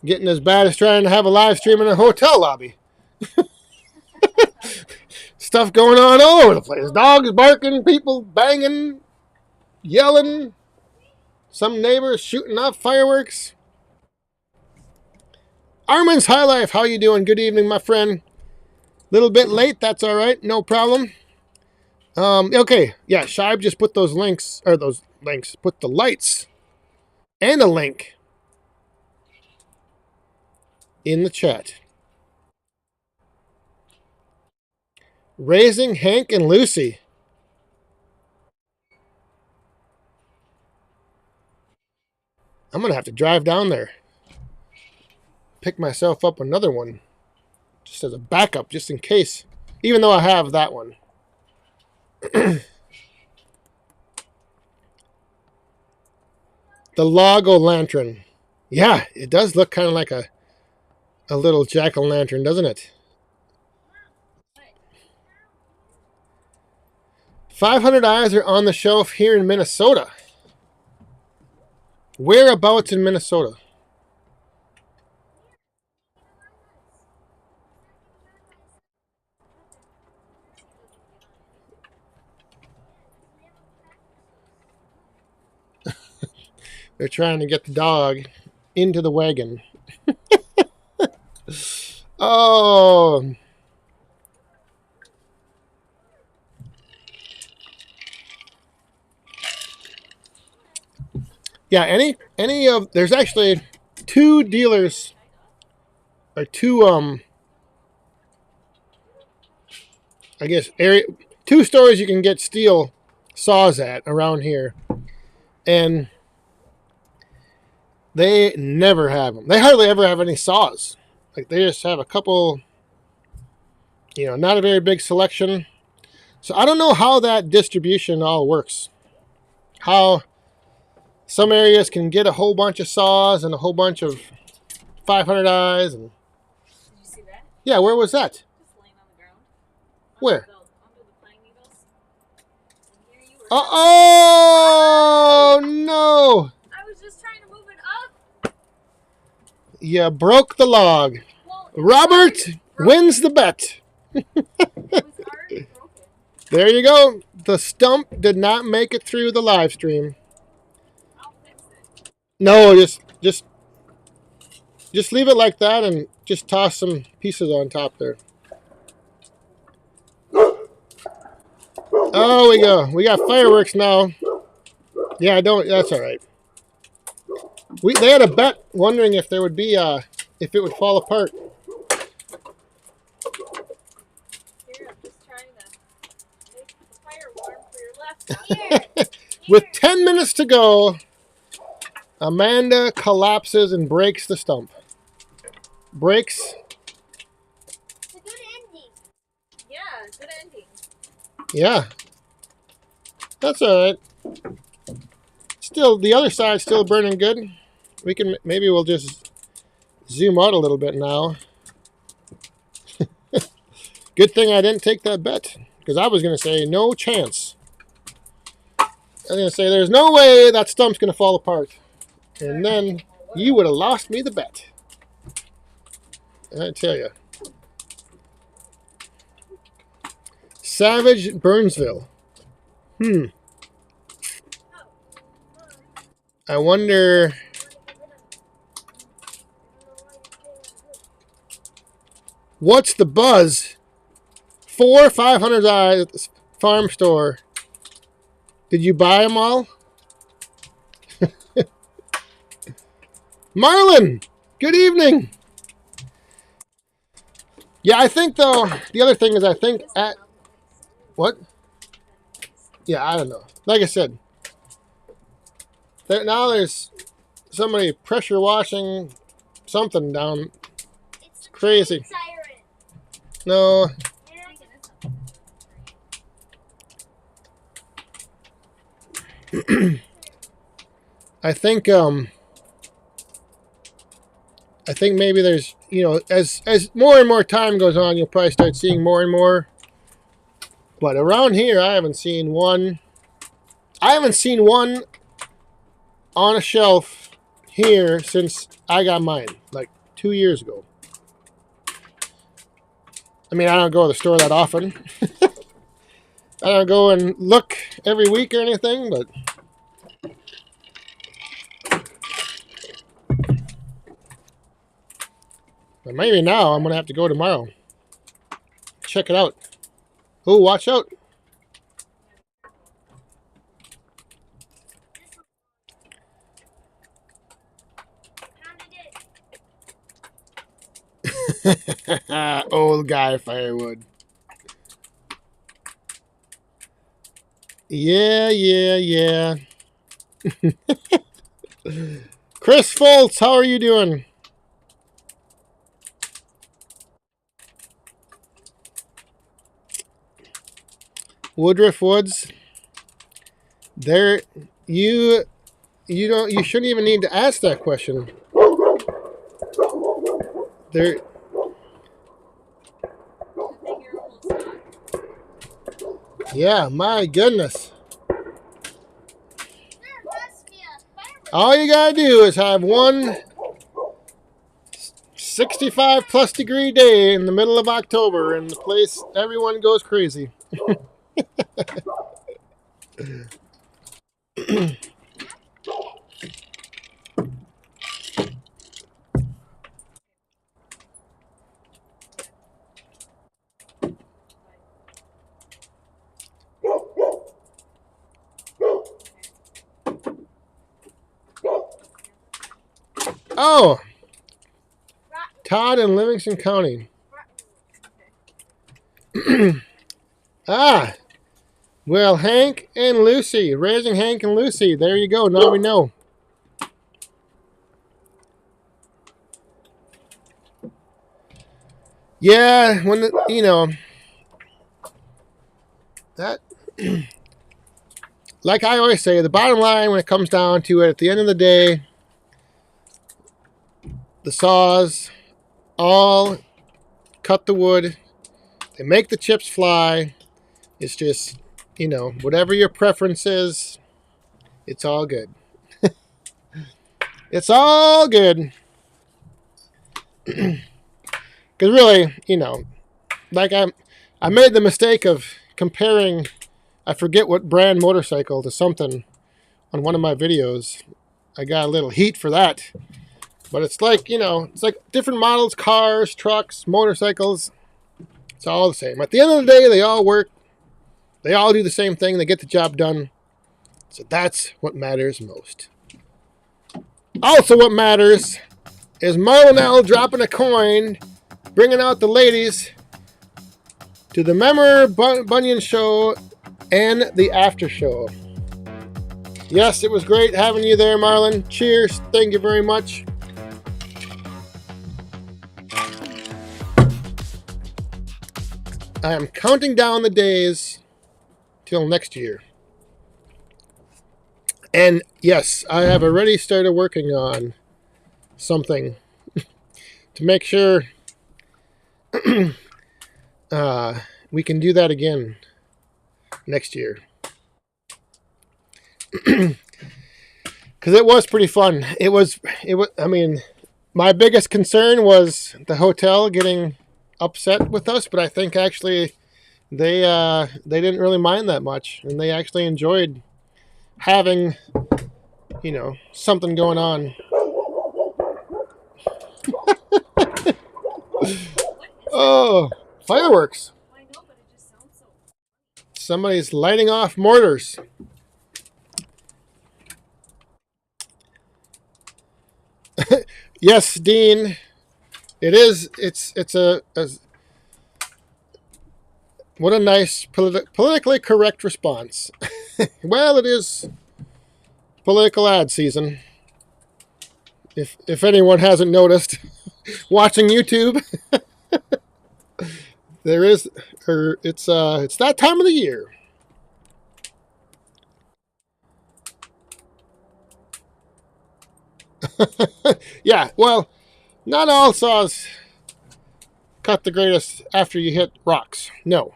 getting as bad as trying to have a live stream in a hotel lobby. Stuff going on all over the place. Dogs barking, people banging, yelling. Some neighbors shooting off fireworks. Armin's High Life, how you doing? Good evening, my friend. Little bit late, that's all right, no problem. Okay, yeah, Shibe just put those links, put the lights and a link in the chat. Raising Hank and Lucy. I'm going to have to drive down there. Pick myself up another one. Just as a backup, just in case. Even though I have that one. The Log-o-lantern. Yeah, it does look kind of like a little jack-o'-lantern, doesn't it? 500 eyes are on the shelf here in Minnesota. Whereabouts in Minnesota? They're trying to get the dog into the wagon. Oh. Yeah, any of there's actually two dealers or two I guess two stores you can get steel saws at around here. And they never have them. They hardly ever have any saws. Like they just have a couple, not a very big selection. So I don't know how that distribution all works. How some areas can get a whole bunch of saws and a whole bunch of 500 eyes. And Did you see that? yeah, where was that? Just laying on the ground. Where? Under the pine needles. And here you were. Oh no! I was just trying to move it up. You broke the log. Well, Robert wins the bet. it was already broken. There you go. The stump did not make it through the live stream. I'll fix it. No, just leave it like that and just toss some pieces on top there. Oh, we go. We got fireworks now. Yeah, that's all right. They had a bet wondering if there would be if it would fall apart. Here, I'm just trying to make the fire warm for your left. Here. With 10 minutes to go, Amanda collapses and breaks the stump. breaks. It's a good ending. Yeah, good ending. Yeah. That's alright. Still, the other side's still burning good. We can, maybe we'll just zoom out a little bit now. Good thing I didn't take that bet, because I was going to say no chance. I was going to say there's no way that stump's going to fall apart. And then you would have lost me the bet. I tell you. Savage Burnsville. I wonder... What's the buzz? 4 500s at the farm store. Did you buy them all? Marlon, good evening. Yeah, I think though, the other thing is I think at... What? Yeah, I don't know. Like I said, now there's somebody pressure washing something down. It's Crazy. siren. No. I think maybe there's, you know, as more and more time goes on, you'll probably start seeing more and more. But around here, I haven't seen one. I haven't seen one on a shelf here since I got mine, like 2 years ago. I mean, I don't go to the store that often. I don't go and look every week or anything, but maybe now I'm going to have to go tomorrow. Check it out. Oh, watch out. Old guy Firewood. Yeah. Chris Foltz, how are you doing? Woodruff Woods. There, you shouldn't even need to ask that question. There. Yeah, my goodness. All you gotta do is have one 65 plus degree day in the middle of October, and the place, everyone goes crazy. Oh, Todd in Livingston County. Ah, well, Hank and Lucy, raising Hank and Lucy. There you go. Now we know. Yeah, when you know that. Like I always say, the bottom line when it comes down to it, at the end of the day, the saws all cut the wood. They make the chips fly. It's just, you know, whatever your preference is, it's all good. It's all good. Because really, you know, like I made the mistake of comparing, I forget what brand motorcycle, to something on one of my videos. I got a little heat for that. But it's like, you know, it's like different models, cars, trucks, motorcycles. It's all the same. At the end of the day, they all work. They all do the same thing. They get the job done. So that's what matters most. Also what matters is Marlon L dropping a coin, bringing out the ladies to the Member Bunyan show and the after show. Yes, it was great having you there, Marlon. Cheers. Thank you very much. I am counting down the days till next year. And yes, I have already started working on something to make sure we can do that again next year. Because it was pretty fun. It was. I mean, my biggest concern was the hotel getting upset with us, but I think actually they didn't really mind that much, and they actually enjoyed having, you know, something going on. Oh, fireworks! I know, but it just sounds so. Somebody's lighting off mortars. Yes, Dean. It is. It's a what a nice politically correct response. Well, it is political ad season. If anyone hasn't noticed, watching YouTube, there is, or it's that time of the year. Yeah, well, not all saws cut the greatest after you hit rocks. No.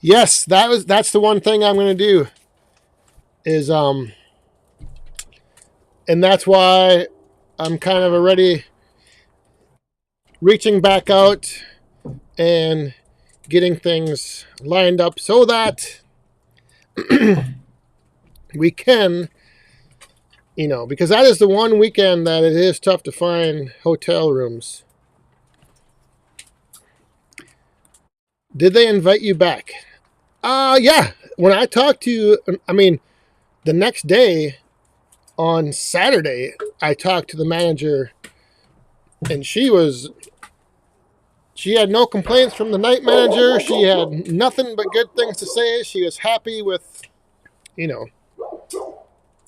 Yes, that's the one thing I'm going to do is and that's why I'm kind of already reaching back out and getting things lined up so that we can, you know, because that is the one weekend that it is tough to find hotel rooms. Did they invite you back? Yeah. When I talked to you, I mean, the next day on Saturday, I talked to the manager, and she had no complaints from the night manager. She had nothing but good things to say. She was happy with, you know,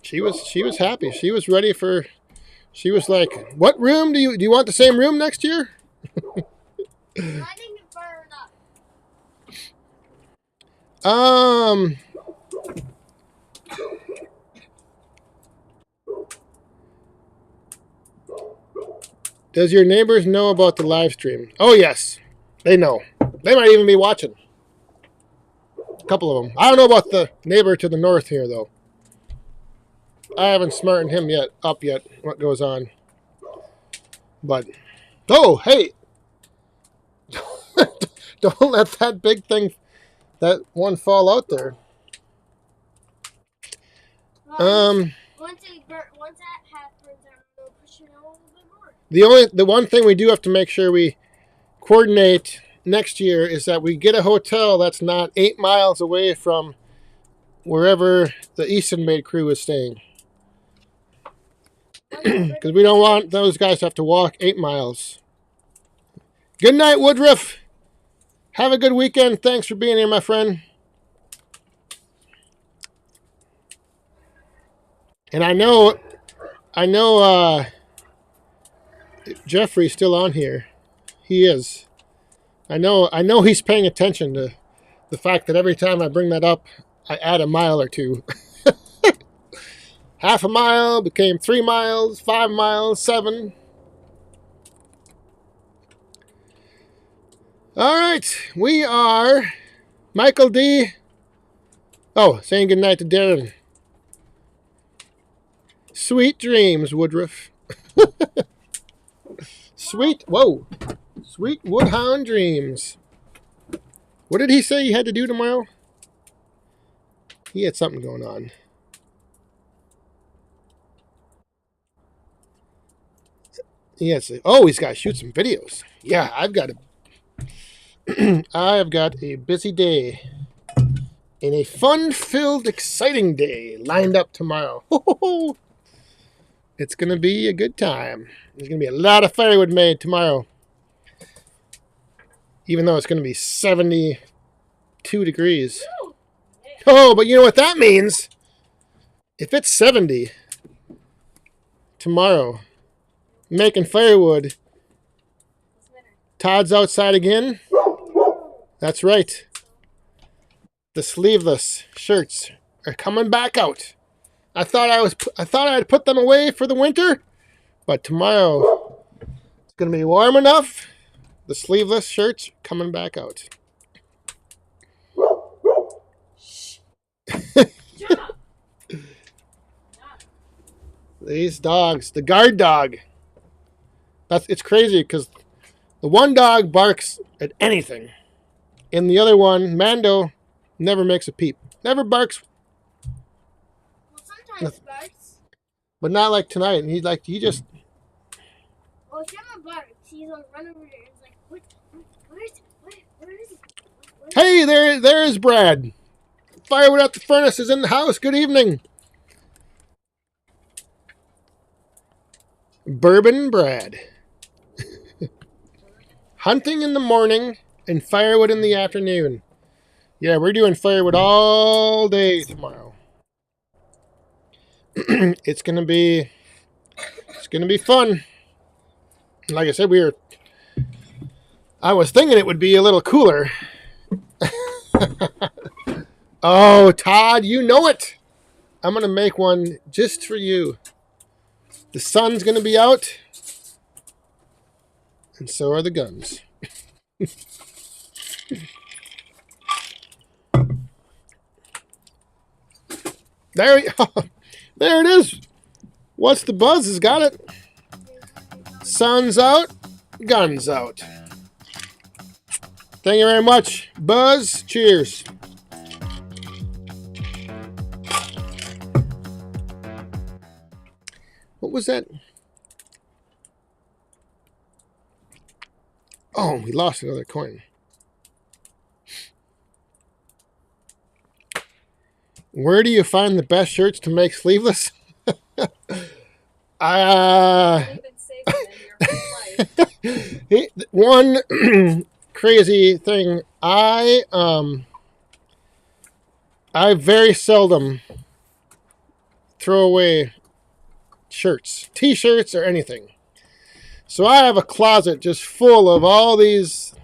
she was happy. She was ready for. She was like, "What room do you want the same room next year?" Letting it burn up. Does your neighbors know about the live stream? Oh yes, they know. They might even be watching. A couple of them. I don't know about the neighbor to the north here though. I haven't smartened him up yet. What goes on? But oh hey, don't let that big thing, that one, fall out there. Once that happens, I'm gonna push it a little bit more. The one thing we do have to make sure we coordinate next year is that we get a hotel that's not 8 miles away from wherever the Easton Made crew is staying. Because we don't want those guys to have to walk 8 miles. Good night, Woodruff. Have a good weekend. Thanks for being here, my friend. And I know Jeffrey's still on here. He is. I know he's paying attention to the fact that every time I bring that up, I add a mile or two. Half a mile became 3 miles, 5 miles, 7. All right, we are Michael D. Oh, saying goodnight to Darren. Sweet dreams, Woodruff. Sweet Woodhound dreams. What did he say he had to do tomorrow? He had something going on. Yes. Oh, he's got to shoot some videos. Yeah, I've got a busy day and a fun-filled, exciting day lined up tomorrow. It's going to be a good time. There's going to be a lot of firewood made tomorrow. Even though it's going to be 72 degrees. Oh, but you know what that means? If it's 70 tomorrow, making firewood. This winter. Todd's outside again. That's right. The sleeveless shirts are coming back out. I thought I'd put them away for the winter, but tomorrow it's going to be warm enough. The sleeveless shirts coming back out. Shut up. These dogs, the guard dog. It's crazy because the one dog barks at anything, and the other one, Mando, never makes a peep. Never barks, Well, sometimes barks. but not like tonight. And he just. Well, Gemma barks. He's like run over there. It's like, where is it? Hey, there is Brad. Firewood at the furnace is in the house. Good evening. Bourbon Brad. Hunting in the morning and firewood in the afternoon. Yeah, we're doing firewood all day tomorrow. It's gonna be fun. Like I said, I was thinking it would be a little cooler. Oh, Todd, you know it. I'm gonna make one just for you. The sun's gonna be out, and so are the guns. There it is. What's the buzz? Has got it. Sun's out, guns out. Thank you very much, Buzz. Cheers. What was that? Oh, we lost another coin. Where do you find the best shirts to make sleeveless? You've been saving them your whole life. One crazy thing. I very seldom throw away shirts, t-shirts, or anything. So I have a closet just full of all these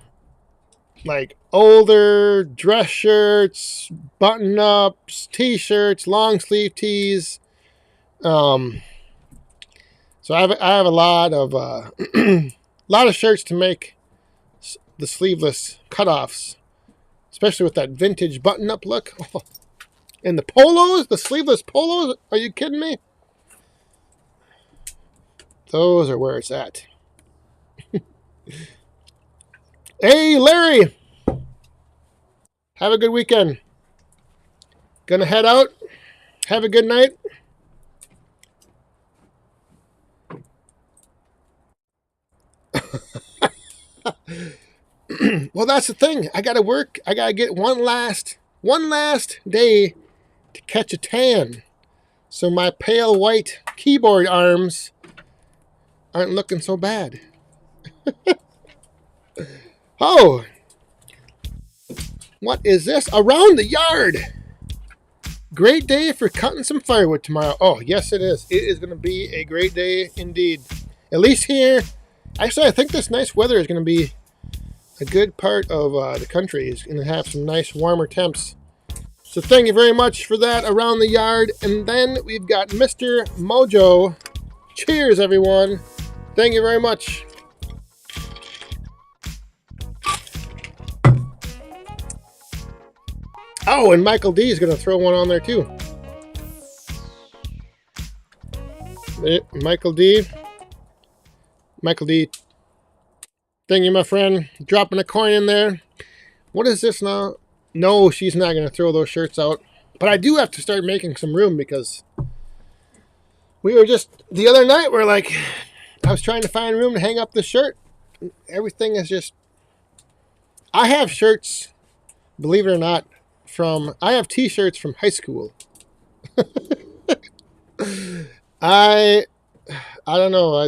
like older dress shirts, button-ups, t-shirts, long sleeve tees. So I have a lot of lot of shirts to make the sleeveless cutoffs, especially with that vintage button-up look. Oh. And the polos, the sleeveless polos. Are you kidding me? Those are where it's at. Hey, Larry. Have a good weekend. Gonna head out. Have a good night. Well, that's the thing. I gotta work. I gotta get one last day to catch a tan. So my pale white keyboard arms aren't looking so bad. Oh, what is this? Around the yard. Great day for cutting some firewood tomorrow. Oh, yes, it is. It is going to be a great day indeed. At least here. Actually, I think this nice weather is going to be a good part of the country. Is going to have some nice warmer temps. So thank you very much for that around the yard. And then we've got Mr. Mojo. Cheers, everyone. Thank you very much. Oh, and Michael D is going to throw one on there too. Michael D. Thank you, my friend. Dropping a coin in there. What is this now? No, she's not going to throw those shirts out. But I do have to start making some room because we were just, the other night, we're like, I was trying to find room to hang up the shirt. Everything is just, I have shirts, believe it or not, I have t-shirts from high school. I don't know.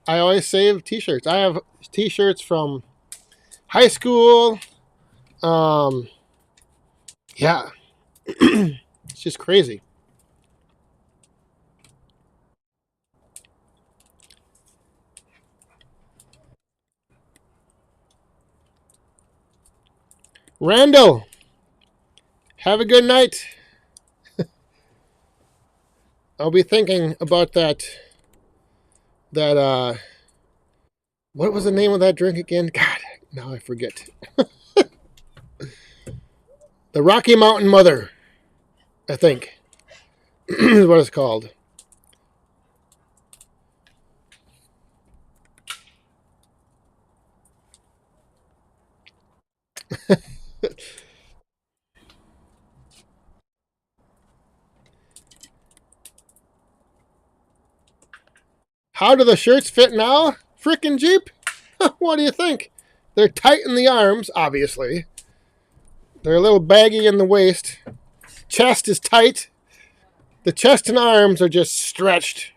I always save t-shirts. I have t-shirts from high school. Yeah. It's just crazy. Randall, have a good night. I'll be thinking about that, what was the name of that drink again? God, now I forget. The Rocky Mountain Mother, I think, is what it's called. How do the shirts fit now? Frickin' Jeep? What do you think? They're tight in the arms, obviously. They're a little baggy in the waist. Chest is tight. The chest and arms are just stretched.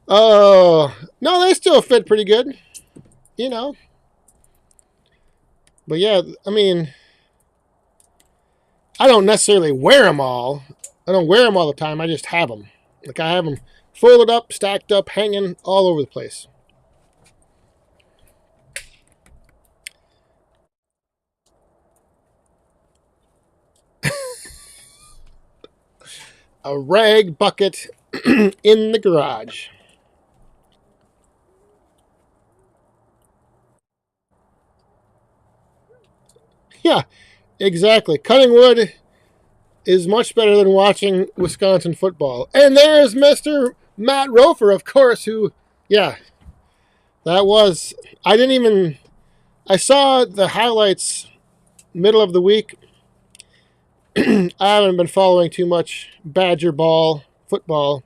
Oh, no, they still fit pretty good, you know. But yeah, I mean, I don't necessarily wear them all. I don't wear them all the time. I just have them. Like I have them folded up, stacked up, hanging all over the place. A rag bucket in the garage. Yeah, exactly. Cutting wood is much better than watching Wisconsin football. And there's Mr. Matt Rofer, of course, who, yeah, that was, I saw the highlights middle of the week. I haven't been following too much Badger ball, football.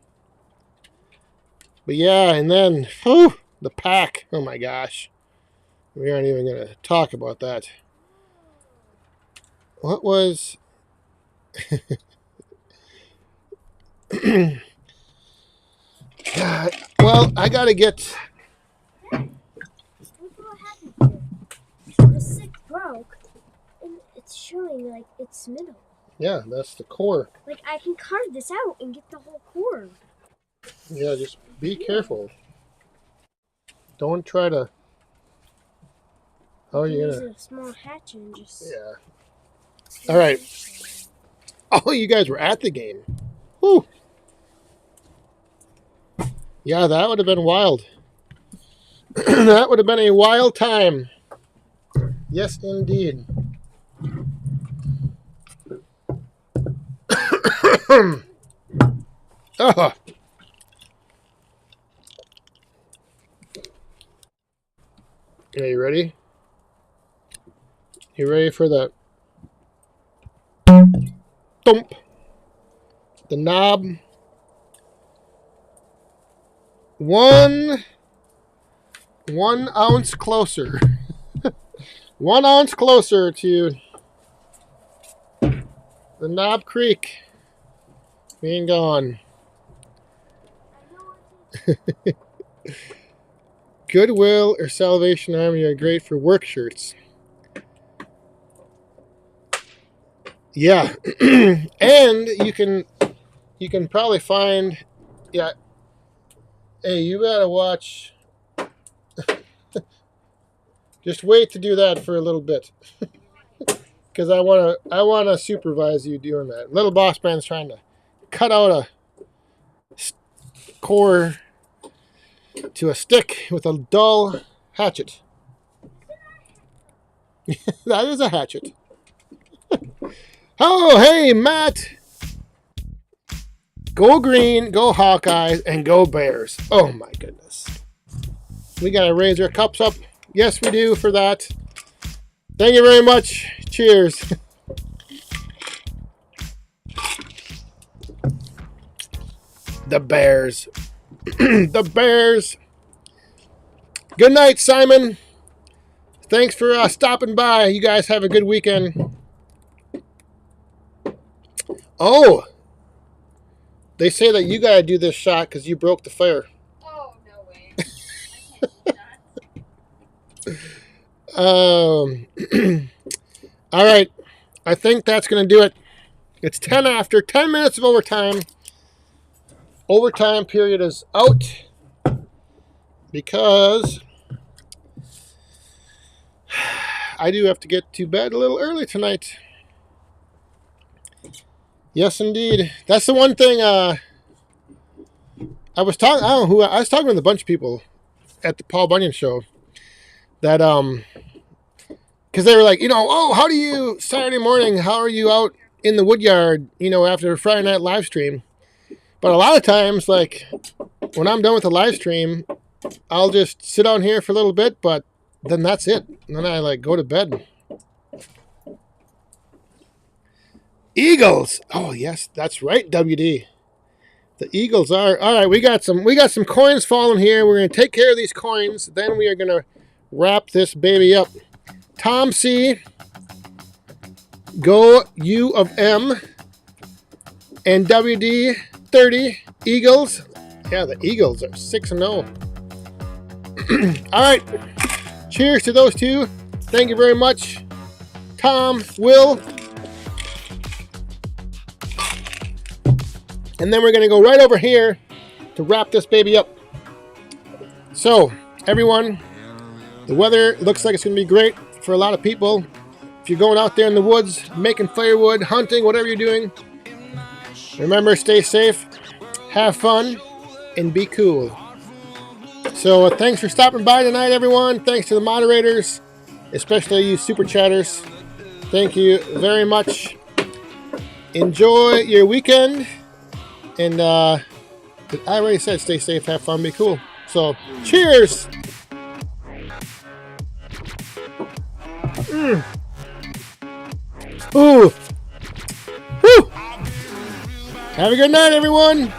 But yeah, and then, the pack. Oh my gosh. We aren't even going to talk about that. What was... God, well, I got to get... Look what happened here. The stick broke, and it's showing like its middle. Yeah, that's the core. Like I can carve this out and get the whole core. Yeah, just be careful. Don't try to... How are you Use going to... a small hatchet and just... Yeah. All right. Oh, you guys were at the game. Whew. Yeah, that would have been wild. That would have been a wild time. Yes, indeed. Oh. Are you ready? You ready for the thump? The knob. 1 ounce closer. 1 ounce closer to the Knob Creek being gone. Goodwill or Salvation Army are great for work shirts. Yeah. And you can probably find, yeah. Hey, you gotta watch. Just wait to do that for a little bit. Because I wanna supervise you doing that. Little Boss Man's trying to cut out a core to a stick with a dull hatchet. That is a hatchet. Oh, hey, Matt. Go green, go Hawkeyes, and go Bears. Oh, my goodness. We got to raise our cups up. Yes, we do for that. Thank you very much. Cheers. The Bears. The Bears. Good night, Simon. Thanks for stopping by. You guys have a good weekend. Oh, they say that you got to do this shot because you broke the fire. Oh, no way. I can't do that. All right. I think that's going to do it. It's 10 after. 10 minutes of overtime. Overtime period is out because I do have to get to bed a little early tonight. Yes, indeed. That's the one thing. I was talking. I don't know who. I was talking with a bunch of people at the Paul Bunyan show. That because they were like, oh, how do you Saturday morning? How are you out in the wood yard? After a Friday night live stream. But a lot of times, like when I'm done with the live stream, I'll just sit down here for a little bit. But then that's it. And then I go to bed. Eagles. Oh yes, that's right, WD. The Eagles are all right. We got some coins falling here. We're gonna take care of these coins. Then we are gonna wrap this baby up. Tom C. Go U of M. And WD 30 Eagles. Yeah, the Eagles are 6-0. All right. Cheers to those two. Thank you very much, Tom, Will. And then we're going to go right over here to wrap this baby up. So, everyone, the weather looks like it's going to be great for a lot of people. If you're going out there in the woods, making firewood, hunting, whatever you're doing, remember, stay safe, have fun, and be cool. So, thanks for stopping by tonight, everyone. Thanks to the moderators, especially you super chatters. Thank you very much. Enjoy your weekend. And I already said stay safe, have fun, be cool. So, cheers! Ooh! Woo! Have a good night, everyone!